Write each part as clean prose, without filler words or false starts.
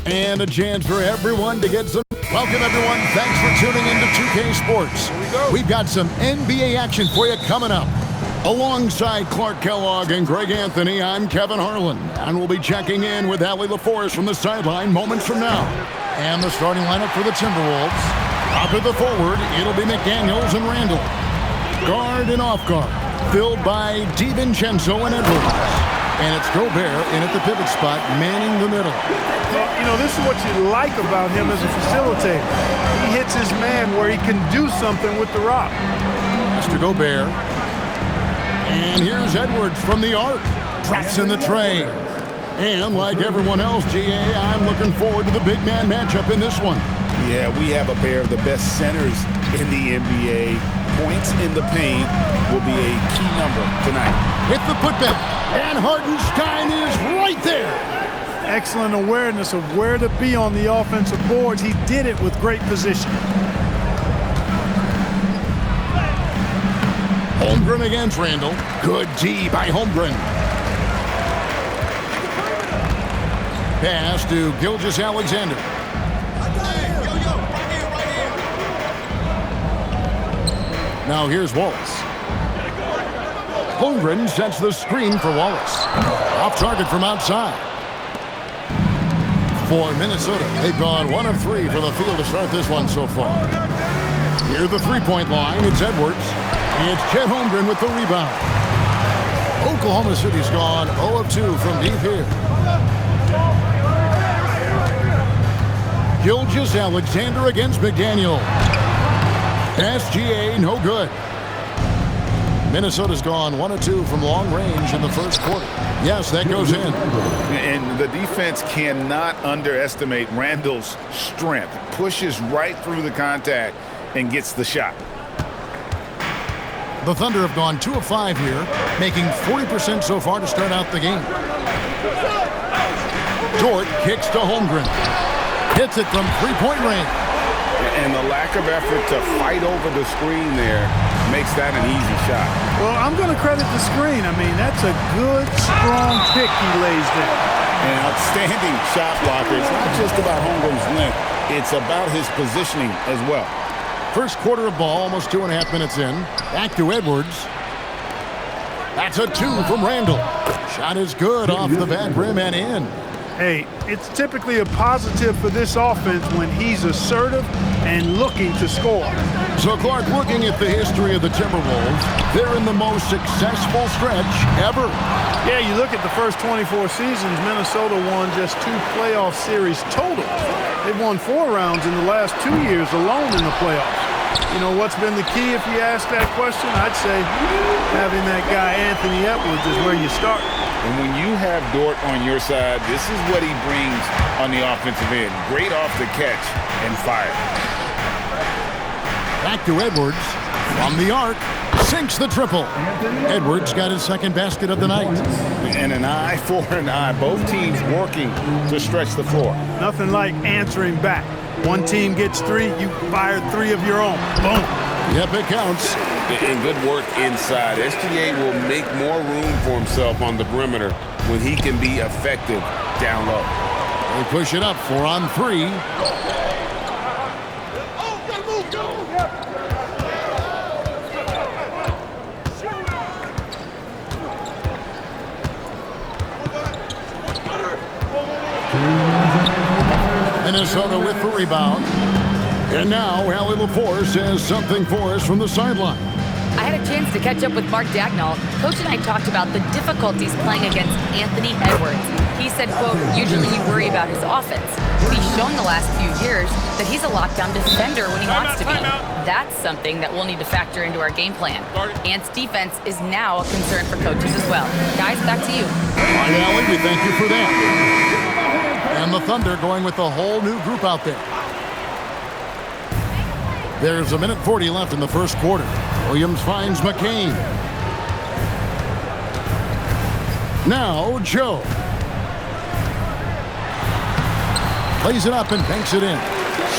And a chance for everyone to get some. Welcome, everyone. Thanks for tuning into 2K Sports. Here we go. We've got some NBA action for you coming up. Alongside Clark Kellogg and Greg Anthony, I'm Kevin Harlan. And we'll be checking in with Allie LaForce from the sideline moments from now. And the starting lineup for the Timberwolves. Up at the forward, it'll be McDaniels and Randall. Guard and off guard, filled by DiVincenzo and Edwards. And it's Gobert in at the pivot spot, manning the middle. You know, this is what you like about him as a facilitator. He hits his man where he can do something with the rock. Mr. Gobert. And here's Edwards from the arc. Drops in the tray. And like everyone else, GA, I'm looking forward to the big man matchup in this one. Yeah, we have a pair of the best centers in the NBA. Points in the paint will be a key number tonight. Hit the putback. And Hartenstein is right there. Excellent awareness of where to be on the offensive boards. He did it with great position. Holmgren against Randall. Good D by Holmgren. Pass to Gilgeous-Alexander. Now here's Wallace. Holmgren sets the screen for Wallace. Off target from outside. For Minnesota, they've gone 1 of 3 for the field to start this one so far. Near the three-point line, it's Edwards. It's Chet Holmgren with the rebound. Oklahoma City's gone 0 of 2 from deep here. Gilgeous-Alexander against McDaniel. SGA, no good. Minnesota's gone 1 of 2 from long range in the first quarter. Yes, that goes in. And the defense cannot underestimate Randall's strength. Pushes right through the contact and gets the shot. The Thunder have gone 2 of 5 here, making 40% so far to start out the game. Dort kicks to Holmgren. Hits it from three-point range. And the lack of effort to fight over the screen there makes that an easy shot. Well, I'm going to credit the screen. I mean, that's a good, strong pick he lays there. An outstanding shot blocker. It's not just about Holmgren's length. It's about his positioning as well. First quarter of ball, almost 2.5 minutes in. Back to Edwards. That's a 2 from Randall. Shot is good off the back rim and in. Hey, it's typically a positive for this offense when he's assertive and looking to score. So, Clark, looking at the history of the Timberwolves, they're in the most successful stretch ever. Yeah, you look at the first 24 seasons, Minnesota won just 2 playoff series total. They've won 4 rounds in the last 2 years alone in the playoffs. You know, what's been the key if you ask that question? I'd say having that guy Anthony Edwards is where you start. And when you have Dort on your side, this is what he brings on the offensive end. Great off the catch and fire. Back to Edwards. From the arc. Sinks the triple. Edwards got his second basket of the night. And an eye for an eye. Both teams working to stretch the floor. Nothing like answering back. One team gets 3, you fire 3 of your own. Boom. Yep, it counts. And good work inside. SGA will make more room for himself on the perimeter when he can be effective down low. They push it up 4 on 3. Minnesota with the rebound. And now Allie LaForce has something for us from the sideline. I had a chance to catch up with Mark Dagnall. Coach and I talked about the difficulties playing against Anthony Edwards. He said, quote, usually you worry about his offense. He's shown the last few years that he's a lockdown defender when he wants to be. That's something that we'll need to factor into our game plan. Ant's defense is now a concern for coaches as well. Guys, back to you. All right, Allie, we thank you for that. And the Thunder going with a whole new group out there. There's 1:40 left in the first quarter. Williams finds McCain. Now Joe. Plays it up and banks it in.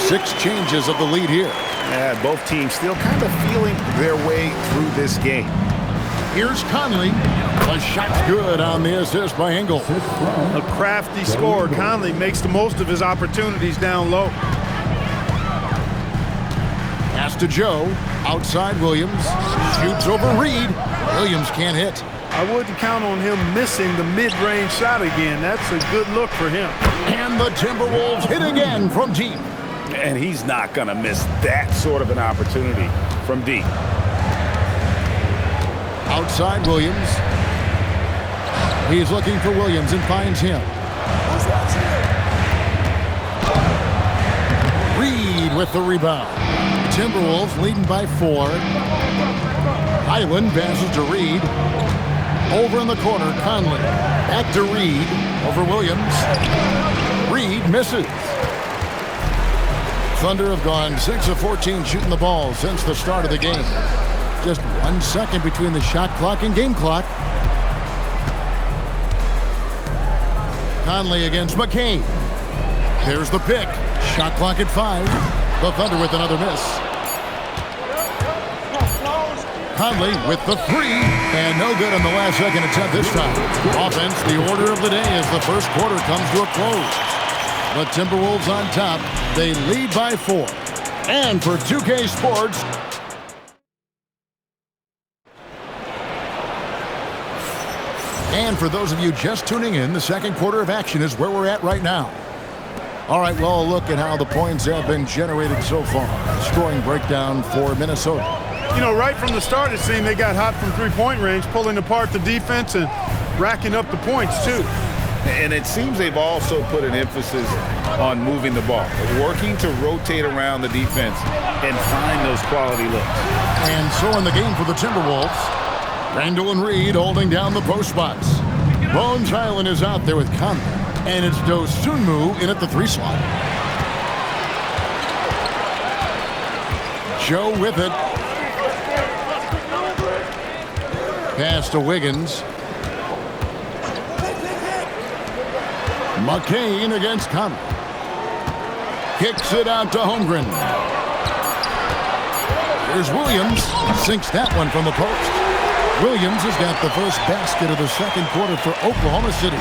6 changes of the lead here. Yeah, both teams still kind of feeling their way through this game. Here's Conley. The shot's good on the assist by Engel. A crafty scorer. Conley makes the most of his opportunities down low. Pass to Joe. Outside Williams. Shoots over Reed. Williams can't hit. I wouldn't count on him missing the mid-range shot again. That's a good look for him. And the Timberwolves hit again from deep. And he's not going to miss that sort of an opportunity from deep. Outside Williams. He's looking for Williams and finds him. Reed with the rebound. Timberwolves leading by 4. Highland passes to Reed. Over in the corner, Conley. Back to Reed. Over Williams. Reed misses. Thunder have gone 6 of 14 shooting the ball since the start of the game. Just 1 second between the shot clock and game clock. Conley against McCain. There's the pick. Shot clock at 5. The Thunder with another miss. Conley with the 3. And no good on the last second attempt this time. Offense, the order of the day as the first quarter comes to a close. The Timberwolves on top. They lead by 4. And for 2K Sports, and for those of you just tuning in, the second quarter of action is where we're at right now. All right, well, look at how the points have been generated so far. Scoring breakdown for Minnesota. You know, right from the start, it seemed they got hot from three-point range, pulling apart the defense and racking up the points, too. And it seems they've also put an emphasis on moving the ball, working to rotate around the defense and find those quality looks. And so in the game for the Timberwolves, Randall and Reed holding down the post spots. Bones Highland is out there with Conley. And it's Dosunmu in at the 3 slot. Joe with it. Pass to Wiggins. McCain against Conley. Kicks it out to Holmgren. Here's Williams. Sinks that one from the post. Williams has got the first basket of the second quarter for Oklahoma City.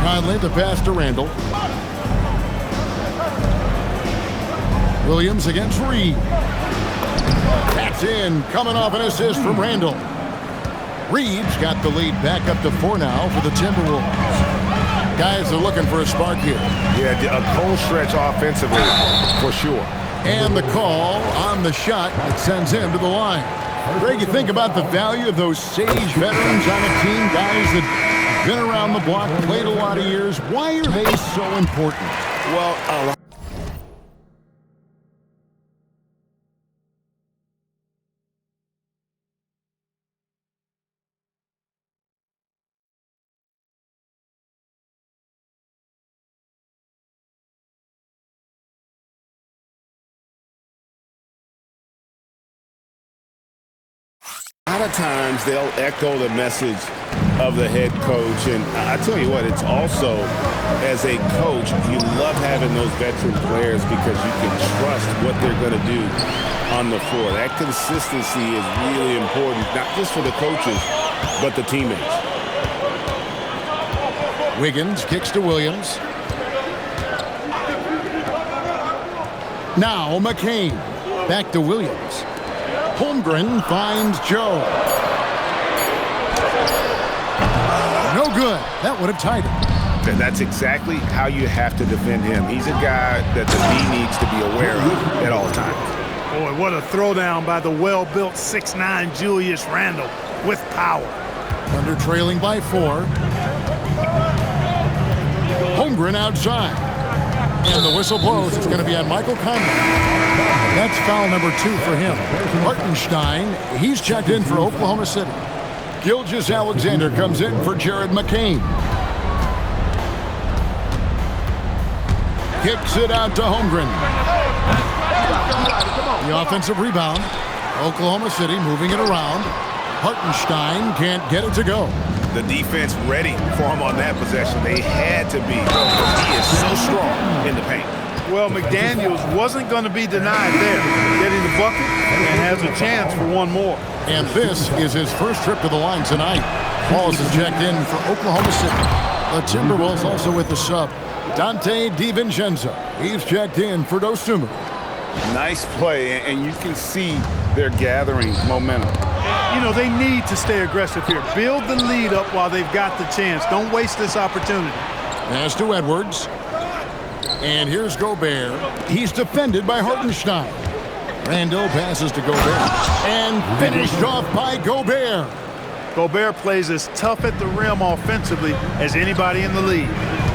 Conley, the pass to Randall. Williams against Reed. That's in, coming off an assist from Randall. Reed's got the lead back up to 4 now for the Timberwolves. Guys are looking for a spark here. Yeah, a cold stretch offensively for sure. And the call on the shot that sends him to the line. Greg, you think about the value of those sage veterans on a team, guys that been around the block, played a lot of years. Why are they so important? Well, a lot. A lot of times they'll echo the message of the head coach, and I tell you what, it's also, as a coach, you love having those veteran players because you can trust what they're going to do on the floor. That consistency is really important, not just for the coaches, but the teammates. Wiggins kicks to Williams. Now McCain. Back to Williams. Holmgren finds Joe. No good. That would have tied him. And that's exactly how you have to defend him. He's a guy that the D needs to be aware of at all times. Boy, what a throwdown by the well-built 6'9" Julius Randle with power. Under trailing by 4. Holmgren outside. And the whistle blows. It's going to be on Michael Conley. That's foul number 2 for him. Hartenstein, he's checked in for Oklahoma City. Gilgeous-Alexander comes in for Jared McCain. Kicks it out to Holmgren. The offensive rebound. Oklahoma City moving it around. Hartenstein can't get it to go. The defense ready for him on that possession. They had to be. He is so strong in the paint. Well, McDaniels wasn't going to be denied there, getting the bucket and has a chance for one more. And this is his first trip to the line tonight. Wallace is checked in for Oklahoma City. The Timberwolves also with the sub, Dante DiVincenzo. He's checked in for Dosunmu. Nice play, and you can see they're gathering momentum. You know, they need to stay aggressive here. Build the lead up while they've got the chance. Don't waste this opportunity. Pass to Edwards. And here's Gobert. He's defended by Hartenstein. Randall passes to Gobert. And finished off by Gobert. Gobert plays as tough at the rim offensively as anybody in the league.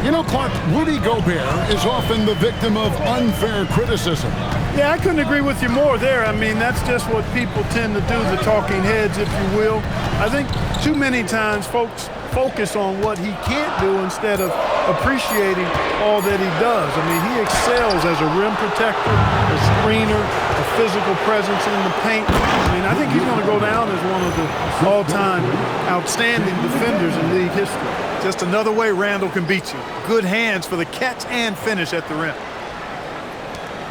You know, Clark, Rudy Gobert is often the victim of unfair criticism. Yeah, I couldn't agree with you more there. I mean, that's just what people tend to do, the talking heads, if you will. I think too many times folks focus on what he can't do instead of appreciating all that he does. I mean, he excels as a rim protector, a screener, a physical presence in the paint. I mean, I think he's going to go down as one of the all-time outstanding defenders in league history. Just another way Randall can beat you. Good hands for the catch and finish at the rim.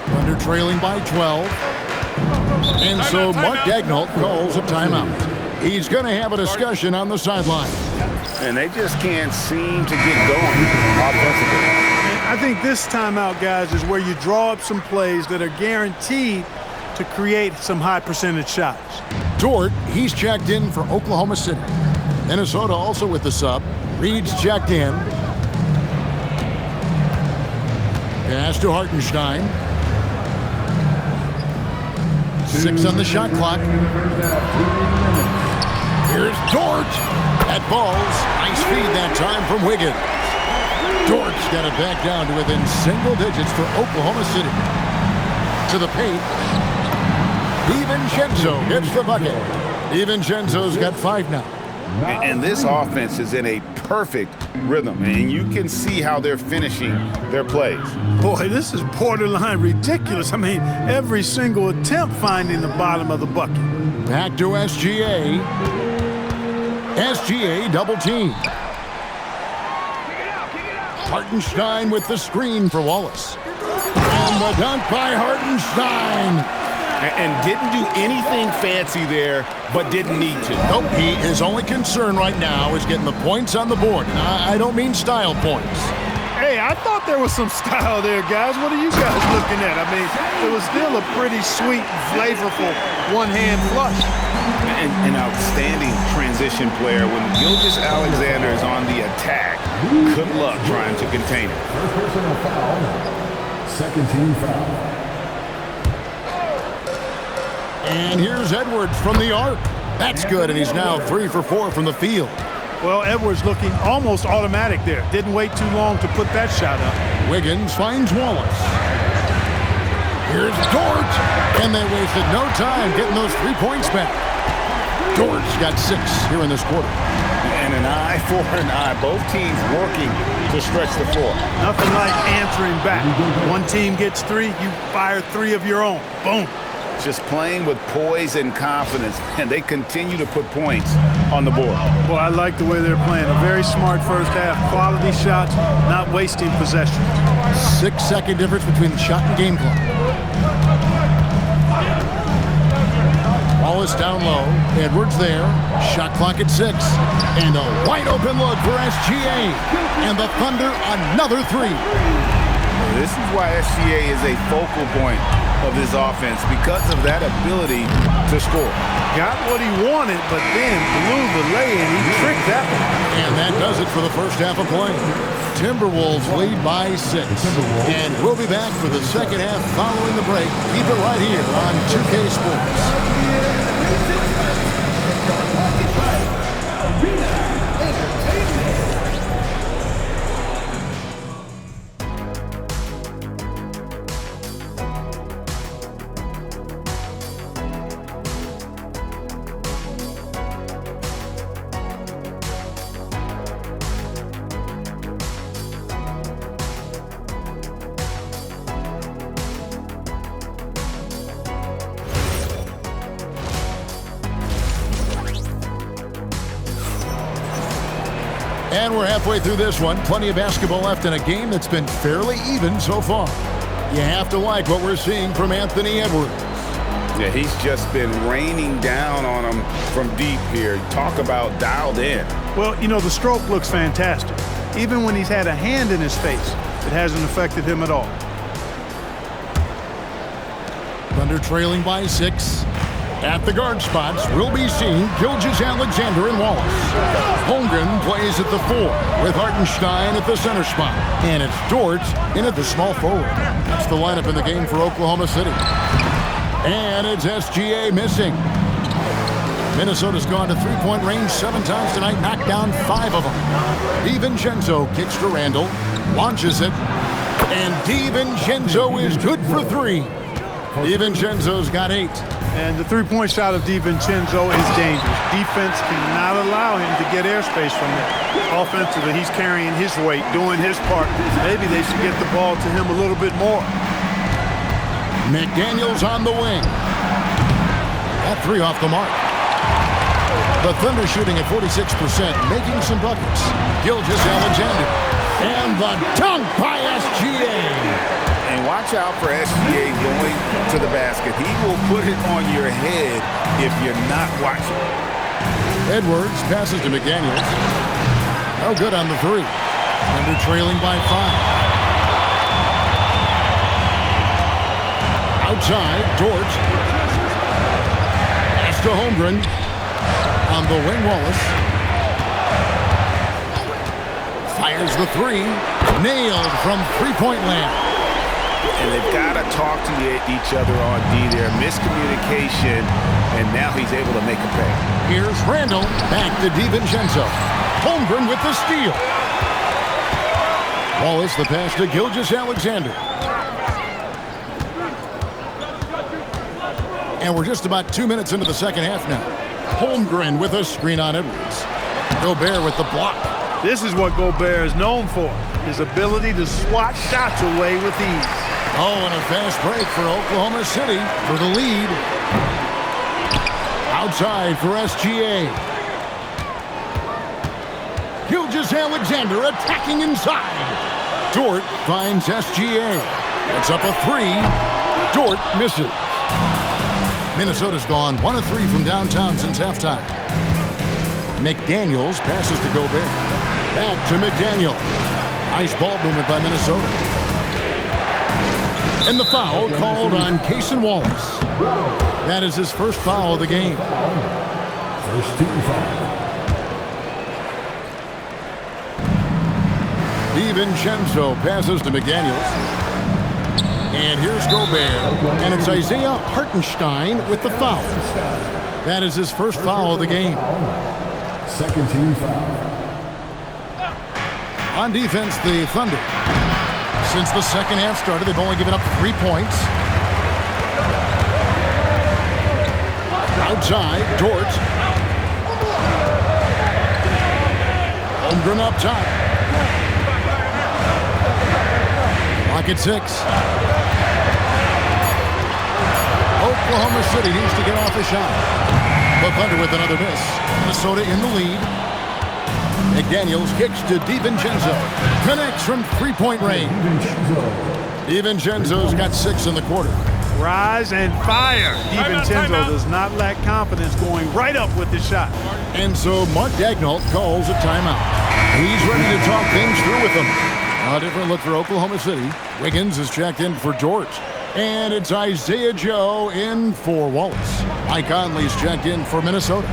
Thunder trailing by 12. And so Mark Daigneault calls a timeout. He's going to have a discussion on the sideline. And they just can't seem to get going offensively. I think this timeout, guys, is where you draw up some plays that are guaranteed to create some high percentage shots. Dort, he's checked in for Oklahoma City. Minnesota also with the sub. Reed's checked in. Pass to Hartenstein. 6 on the shot clock. Here's Dort. That ball's nice feed that time from Wiggins. Dort's got it back down to within single digits for Oklahoma City. To the paint. DiVincenzo gets the bucket. DiVincenzo's got 5 now. And this offense is in a perfect rhythm, and you can see how they're finishing their plays. Boy, this is borderline ridiculous. I mean, every single attempt finding the bottom of the bucket. Back to SGA. SGA double team. Hartenstein with the screen for Wallace. And the dunk by Hartenstein. And didn't do anything fancy there, but didn't need to. Nope, his only concern right now is getting the points on the board. And I don't mean style points. Hey, I thought there was some style there, guys. What are you guys looking at? I mean, it was still a pretty sweet, flavorful one-hand flush. An outstanding transition player. When Gilgeous Alexander is on the attack, good luck trying to contain it. First personal foul. Second team foul. And here's Edwards from the arc. That's good, and he's now 3 for 4 from the field. Well, Edwards looking almost automatic there. Didn't wait too long to put that shot up. Wiggins finds Wallace. Here's Dort. And they wasted no time getting those 3 points back. Dort's got 6 here in this quarter. And an eye for an eye. Both teams working to stretch the floor. Nothing like answering back. One team gets 3, you fire 3 of your own. Boom. Just playing with poise and confidence, and they continue to put points on the board. Well, I like the way they're playing. A very smart first half. Quality shots, not wasting possession. 6-second difference between the shot and game clock. Wallace down low. Edwards there. Shot clock at 6. And a wide open look for SGA. And the Thunder another 3. This is why SGA is a focal point of this offense, because of that ability to score. Got what he wanted, but then blew the lay-in. He tricked that one. And that does it for the first half of play. Timberwolves lead by 6. And we'll be back for the second half following the break. Keep it right here on 2K Sports. And we're halfway through this one. Plenty of basketball left in a game that's been fairly even so far. You have to like what we're seeing from Anthony Edwards. Yeah, he's just been raining down on him from deep here. Talk about dialed in. Well, you know, the stroke looks fantastic. Even when he's had a hand in his face, it hasn't affected him at all. Thunder trailing by 6. At the guard spots, we'll be seeing Gilgeous-Alexander and Wallace. Holmgren plays at the 4, with Hartenstein at the center spot. And it's Dort in at the small forward. That's the lineup in the game for Oklahoma City. And it's SGA missing. Minnesota's gone to three-point range 7 times tonight, knocked down 5 of them. DiVincenzo kicks to Randall, launches it, and DiVincenzo is good for 3. DiVincenzo's got 8. And the three-point shot of DiVincenzo is dangerous. Defense cannot allow him to get airspace from there. Offensively, he's carrying his weight, doing his part. Maybe they should get the ball to him a little bit more. McDaniels on the wing. That 3 off the mark. The Thunder shooting at 46%, making some buckets. Gilgeous-Alexander. And the dunk by SGA. And watch out for SGA going to the basket. He will put it on your head if you're not watching. Edwards passes to McDaniels. No good on the 3. Thunder trailing by 5. Outside, Dort. Pass to Holmgren. On the wing, Wallace. Fires the 3. Nailed from three-point land. And they've got to talk to each other on D there. Miscommunication, and now he's able to make a pay. Here's Randall. Back to DiVincenzo. Holmgren with the steal. Wallace the pass to Gilgeous-Alexander. And we're just about 2 minutes into the second half now. Holmgren with a screen on Edwards. Gobert with the block. This is what Gobert is known for, his ability to swat shots away with ease. Oh, and a fast break for Oklahoma City for the lead. Outside for SGA. Gilgeous-Alexander attacking inside. Dort finds SGA. It's up a 3. Dort misses. Minnesota's gone 1 of 3 from downtown since halftime. McDaniels passes to Gobert. Back to McDaniel. Nice ball movement by Minnesota. And the foul called on Cason Wallace. That is his first foul of the game. First team foul. DiVincenzo passes to McDaniels. And here's Gobert. And it's Isaiah Hartenstein with the foul. That is his first foul of the game. Second team foul. On defense, the Thunder. Since the second half started, they've only given up 3 points. Outside, Dort. Holmgren up top. Clock at 6. Oklahoma City needs to get off a shot. The Thunder with another miss. Minnesota in the lead. McDaniels kicks to DiVincenzo. Connects from three-point range. DiVincenzo's got 6 in the quarter. Rise and fire. DiVincenzo does not lack confidence going right up with the shot. And so Mark Daigneault calls a timeout. He's ready to talk things through with them. A different look for Oklahoma City. Wiggins is checked in for George. And it's Isaiah Joe in for Wallace. Mike Conley's checked in for Minnesota.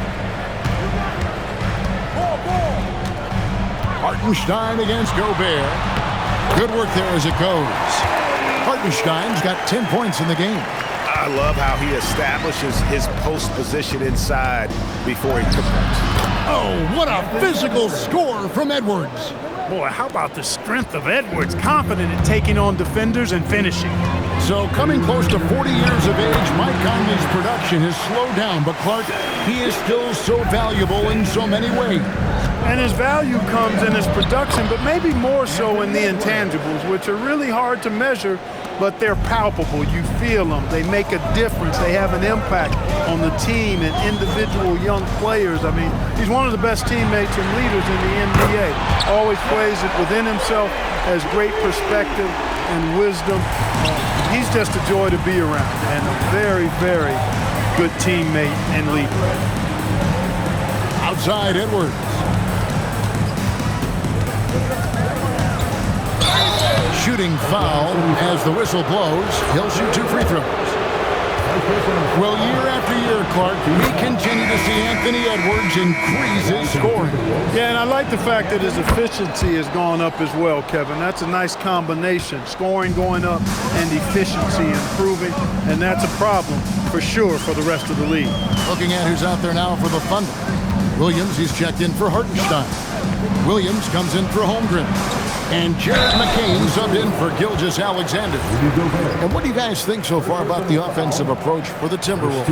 Hartenstein against Gobert. Good work there as it goes. Hartenstein's got 10 points in the game. I love how he establishes his post position inside before he converts. Oh, what a physical score from Edwards. Boy, how about the strength of Edwards? Confident in taking on defenders and finishing. So coming close to 40 years of age, Mike Conley's production has slowed down. But Clark, he is still so valuable in so many ways. And his value comes in his production, but maybe more so in the intangibles, which are really hard to measure, but they're palpable. You feel them. They make a difference. They have an impact on the team and individual young players. I mean, he's one of the best teammates and leaders in the NBA. Always plays it within himself, has great perspective and wisdom. He's just a joy to be around and a very, very good teammate and leader. Outside Edwards. Shooting foul as the whistle blows. He'll shoot 2 free throws. Well, year after year, Clark, we continue to see Anthony Edwards increase his scoring. Yeah, and I like the fact that his efficiency has gone up as well, Kevin. That's a nice combination. Scoring going up and efficiency improving, and that's a problem for sure for the rest of the league. Looking at who's out there now for the Thunder. Williams, he's checked in for Hartenstein. Williams comes in for Holmgren. And Jared McCain subbed in for Gilgeous-Alexander. And what do you guys think so far about the offensive approach for the Timberwolves?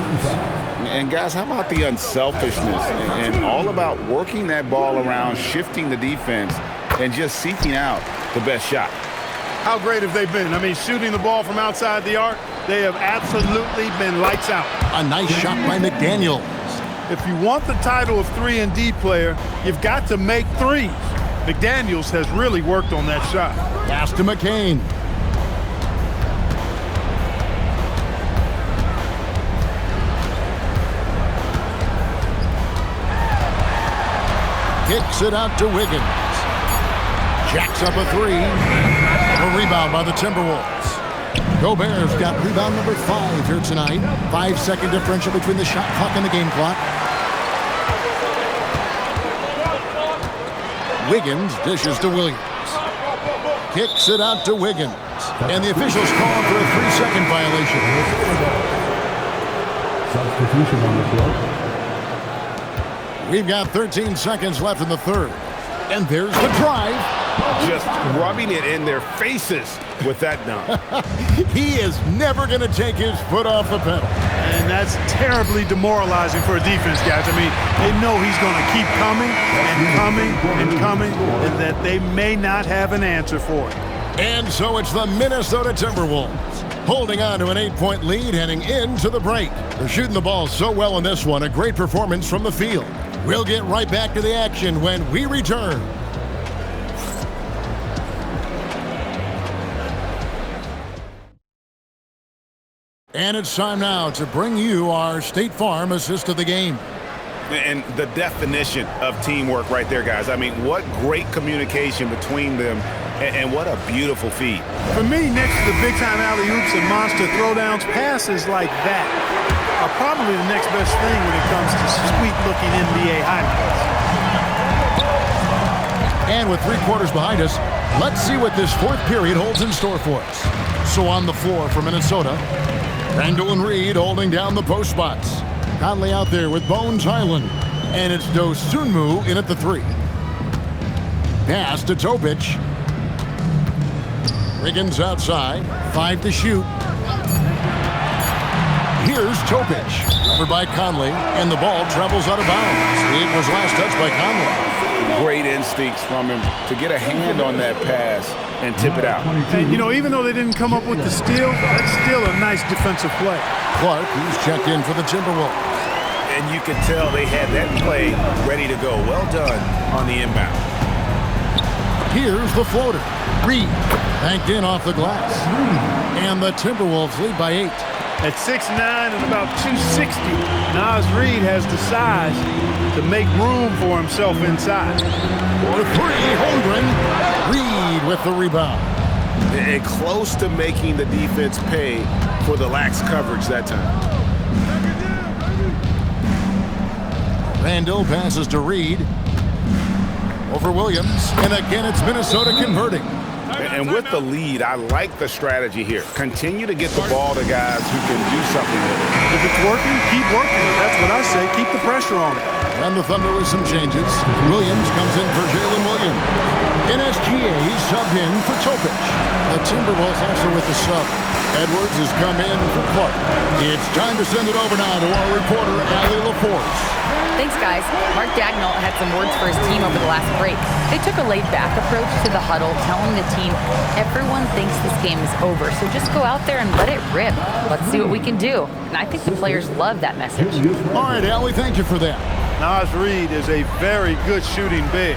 And guys, how about the unselfishness and all about working that ball around, shifting the defense, and just seeking out the best shot? How great have they been? I mean, shooting the ball from outside the arc, they have absolutely been lights out. A nice shot by McDaniel. If you want the title of 3-and-D player, you've got to make threes. McDaniels has really worked on that shot. Pass to McCain. Kicks it out to Wiggins. Jacks up a 3. A rebound by the Timberwolves. Gobert's got rebound number 5 here tonight. 5-second differential between the shot clock and the game clock. Wiggins dishes to Williams. Kicks it out to Wiggins. And the officials call for a 3-second violation. Substitution on the floor. We've got 13 seconds left in the third. And there's the drive. Just rubbing it in their faces with that dunk. He is never going to take his foot off the pedal. And that's terribly demoralizing for a defense, guys. I mean, they know he's going to keep coming and coming and coming, and that they may not have an answer for it. And so it's the Minnesota Timberwolves holding on to an 8-point lead heading into the break. They're shooting the ball so well in this one. A great performance from the field. We'll get right back to the action when we return. And it's time now to bring you our State Farm assist of the game. And the definition of teamwork right there, guys. I mean, what great communication between them, and what a beautiful feed. For me, next to the big-time alley-oops and monster throwdowns, passes like that are probably the next best thing when it comes to sweet-looking NBA highlights. And with 3 quarters behind us, let's see what this fourth period holds in store for us. So on the floor for Minnesota, Randall and Reed holding down the post spots. Conley out there with Bones Highland. And it's Dosunmu in at the 3. Pass to Topic. Wiggins outside. 5 to shoot. Here's Topic. Covered by Conley. And the ball travels out of bounds. It was last touched by Conley. Great instincts from him to get a hand on that pass and tip it out. And, you know, even though they didn't come up with the steal, that's still a nice defensive play. Clark, who's checked in for the Timberwolves. And you can tell they had that play ready to go. Well done on the inbound. Here's the floater. Reed banked in off the glass. And the Timberwolves lead by 8. At 6'9" and about 260, Naz Reid has the size to make room for himself inside. For 3, Holmgren. Reed with the rebound. And close to making the defense pay for the lax coverage that time. Randall passes to Reed. Over Williams. And again, it's Minnesota converting. And with the lead, I like the strategy here. Continue to get the ball to guys who can do something with it. If it's working, keep working. That's what I say. Keep the pressure on it. And the Thunder with some changes. Williams comes in for Jalen Williams. NSGA subbed in for Topic. The Timberwolves also with the sub. Edwards has come in for Clark. It's time to send it over now to our reporter, Allie LaForce. Thanks, guys. Mark Daigneault had some words for his team over the last break. They took a laid-back approach to the huddle, telling the team, everyone thinks this game is over, so just go out there and let it rip. Let's see what we can do. And I think the players love that message. All right, Allie, thank you for that. Naz Reid is a very good shooting big.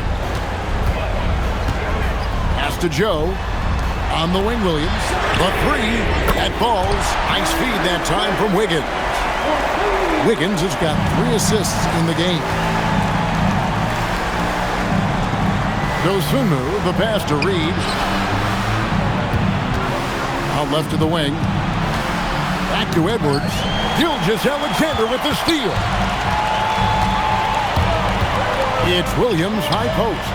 Pass to Joe. On the wing, Williams. The three. That falls. Nice feed that time from Wiggins. Wiggins has got 3 assists in the game. Dosunmu, the pass to Reid. Out left to the wing. Back to Edwards. Gilgeous-Alexander with the steal. It's Williams, high post.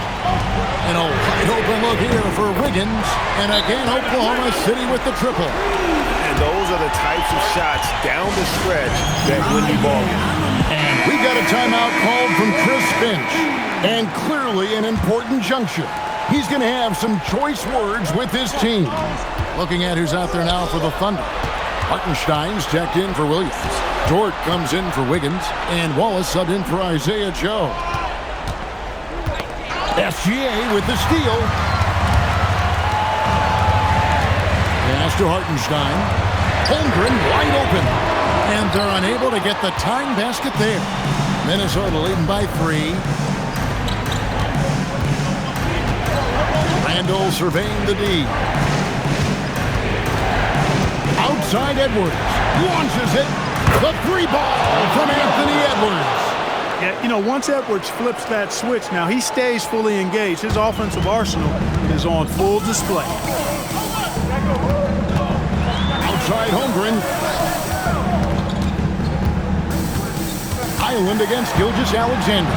And a wide open look here for Wiggins. And again, Oklahoma City with the triple. And those are the types of shots down the stretch that win you ball games. And we got a timeout called from Chris Finch. And clearly an important juncture. He's going to have some choice words with his team. Looking at who's out there now for the Thunder. Hartenstein's checked in for Williams. Dort comes in for Wiggins. And Wallace subbed in for Isaiah Joe. SGA with the steal. Pass to Hartenstein. Holmgren wide open. And they're unable to get the tying basket there. Minnesota leading by 3. Randall surveying the D. Outside Edwards. Launches it. The 3-ball from Anthony Edwards. Yeah, you know, once Edwards flips that switch, now he stays fully engaged. His offensive arsenal is on full display. Outside Holmgren. Island against Gilgeous-Alexander.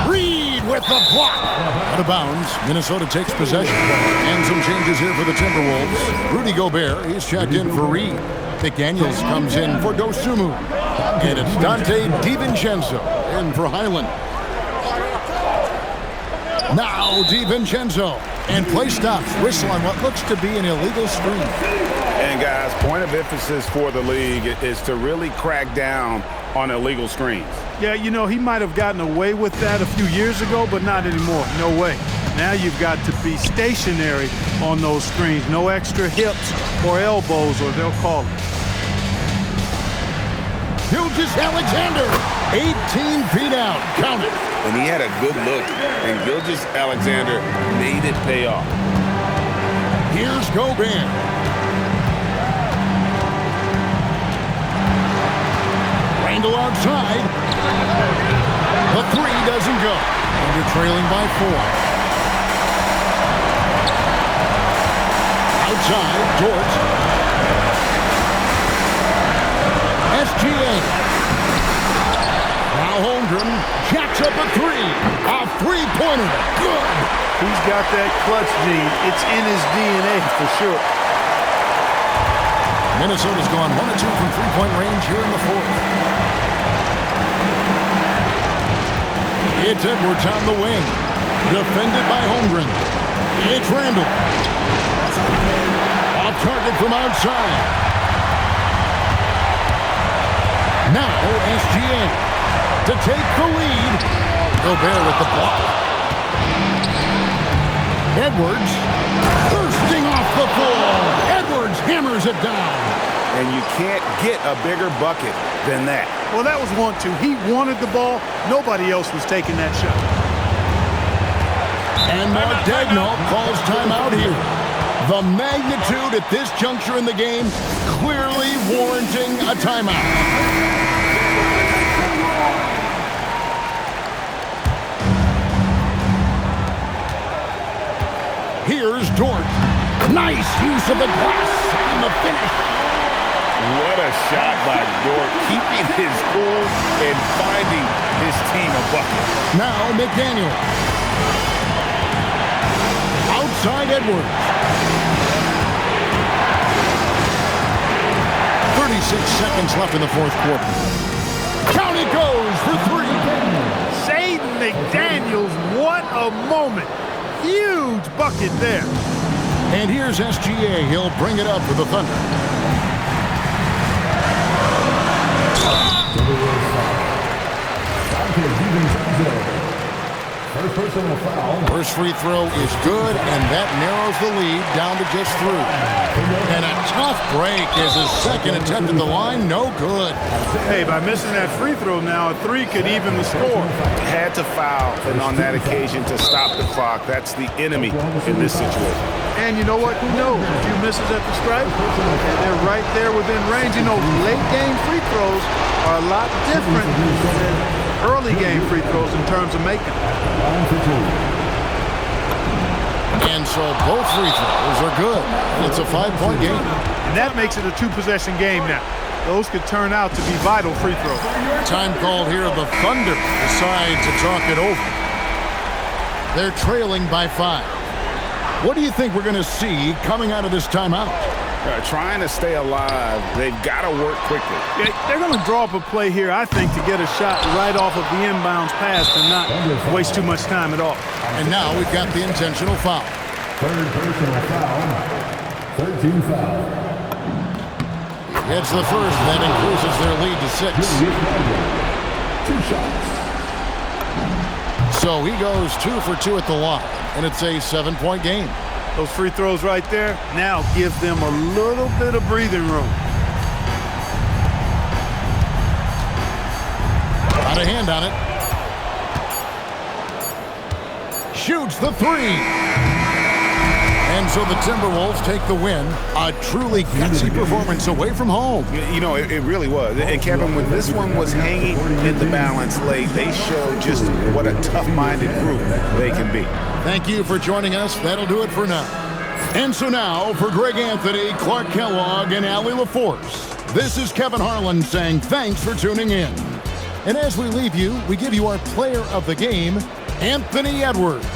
Reid with the block. Out of bounds. Minnesota takes possession. And some changes here for the Timberwolves. Rudy Gobert, he's checked in for Reid. McDaniels comes in for Dosunmu. And it's Dante DiVincenzo in for Highland. Now DiVincenzo. And play stops. Whistle on what looks to be an illegal screen. And guys, point of emphasis for the league is to really crack down on illegal screens. Yeah, you know, he might have gotten away with that a few years ago, but not anymore. No way. Now you've got to be stationary on those screens. No extra hips or elbows, or they'll call it. Gilgeous-Alexander, 18 feet out. Count it. And he had a good look, and Gilgeous-Alexander made it pay off. Here's Gobert. Randall outside. The 3 doesn't go. And you're trailing by 4. Outside, Dort. SGA. Now Holmgren jacks up a 3. A 3-pointer. Good. He's got that clutch gene. It's in his DNA for sure. Minnesota's gone 1 of 2 from three-point range here in the 4th. It's Edwards on the wing. Defended by Holmgren. It's Randall. Off target from outside. Now SGA to take the lead. Gobert with the block. Edwards bursting off the floor. Edwards hammers it down. And you can't get a bigger bucket than that. Well, that was 1-2. He wanted the ball. Nobody else was taking that shot. And Mark Daigneault calls timeout here. The magnitude at this juncture in the game clearly warranting a timeout. Here's Dort. Nice use of the glass on the finish. What a shot by Dort, keeping his cool and finding his team a bucket. Now McDaniel. Outside Edwards. 36 seconds left in the 4th quarter. Count it goes for 3. Shaden McDaniels, what a moment. Huge bucket there. And here's SGA. He'll bring it up for the Thunder. First personal foul. First free throw is good, and that narrows the lead down to just 3. And a tough break is his second attempt at the line. No good. Hey, by missing that free throw now, a 3 could even the score. Had to foul, and on that occasion to stop the clock. That's the enemy in this situation. And you know what? Who knows? A few misses at the stripe, and they're right there within range. You know, late game free throws are a lot different than early game free throws in terms of making. And so both free throws are good. It's a 5-point game. And that makes it a 2-possession game now. Those could turn out to be vital free throws. Time called here. The Thunder decide to talk it over. They're trailing by 5. What do you think we're going to see coming out of this timeout? Trying to stay alive, they've got to work quickly. Yeah, they're going to draw up a play here, I think, to get a shot right off of the inbounds pass and not waste too much time at all. And now we've got the intentional foul. Third personal foul. 13 foul. It's the first. That increases their lead to 6. 2 shots. So he goes 2 for 2 at the line, and it's a 7-point game. Those free throws right there now give them a little bit of breathing room. Got a hand on it. Shoots the 3. And so the Timberwolves take the win. A truly gutsy performance away from home. You know, it really was. And Kevin, when this one was hanging in the balance late, they showed just what a tough-minded group they can be. Thank you for joining us. That'll do it for now. And so now, for Greg Anthony, Clark Kellogg, and Allie LaForce, this is Kevin Harlan saying thanks for tuning in. And as we leave you, we give you our player of the game, Anthony Edwards.